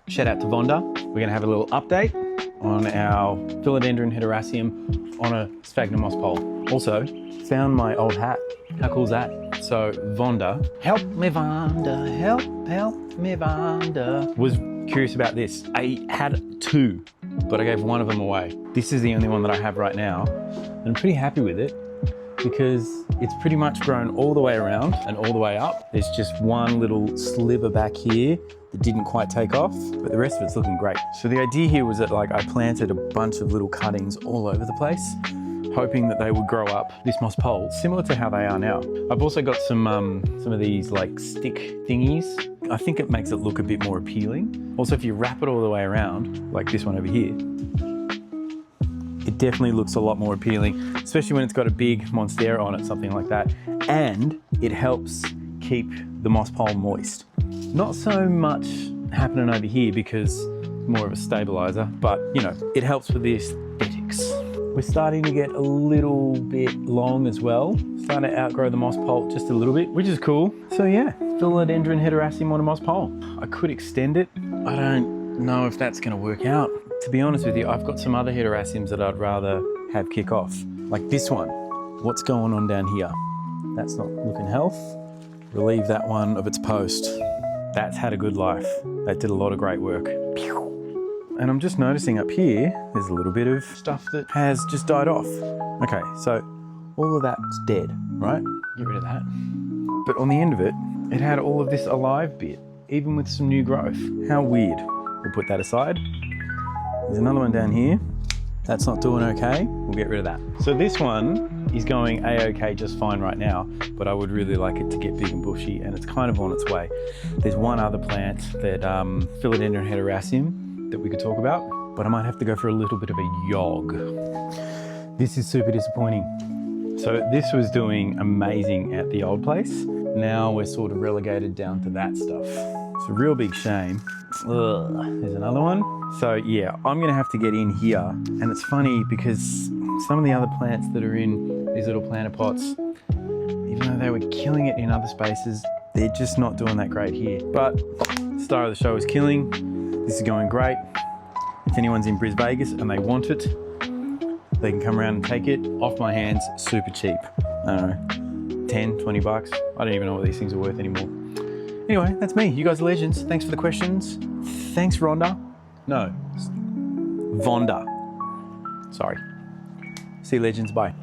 Shout out to Vonda. We're gonna have a little update on our Philodendron Hederaceum on a sphagnum moss pole. Also, found my old hat. How cool is that? So Vonda, help me Vonda, help me Vonda, was curious about this. I had two, but I gave one of them away. This is the only one that I have right now, and I'm pretty happy with it because it's pretty much grown all the way around and all the way up. There's just one little sliver back here that didn't quite take off, but the rest of it's looking great. So the idea here was that I planted a bunch of little cuttings all over the place, hoping that they would grow up this moss pole, similar to how they are now. I've also got some of these stick thingies. I think it makes it look a bit more appealing. Also, if you wrap it all the way around, like this one over here, it definitely looks a lot more appealing, especially when it's got a big monstera on it, something like that. And it helps keep the moss pole moist. Not so much happening over here because it's more of a stabilizer, but it helps with the aesthetics. We're starting to get a little bit long as well. Starting to outgrow the moss pole just a little bit, which is cool. So yeah, Philodendron Hederaceum on a moss pole. I could extend it. I don't know if that's gonna work out. To be honest with you, I've got some other Hederaceums that I'd rather have kick off. Like this one. What's going on down here? That's not looking health. Relieve that one of its post. That's had a good life. That did a lot of great work. And I'm just noticing up here, there's a little bit of stuff that has just died off. Okay, so all of that's dead, right? Get rid of that. But on the end of it, it had all of this alive bit, even with some new growth. How weird. We'll put that aside. There's another one down here. That's not doing okay. We'll get rid of that. So this one is going a-okay just fine right now, but I would really like it to get big and bushy, and it's kind of on its way. There's one other plant that Philodendron Hederaceum that we could talk about, but I might have to go for a little bit of a jog. This is super disappointing. So this was doing amazing at the old place. Now we're sort of relegated down to that stuff. It's a real big shame. Ugh. There's another one. So yeah, I'm gonna have to get in here. And it's funny because some of the other plants that are in these little planter pots, even though they were killing it in other spaces, they're just not doing that great here. But star of the show is killing. This is going great. If anyone's in Bris Vegas and they want it, they can come around and take it off my hands, super cheap. I don't know, 10, 20 bucks. I don't even know what these things are worth anymore. Anyway, that's me. You guys are legends. Thanks for the questions. Thanks, Rhonda. No, Vonda. Sorry. See you, legends. Bye.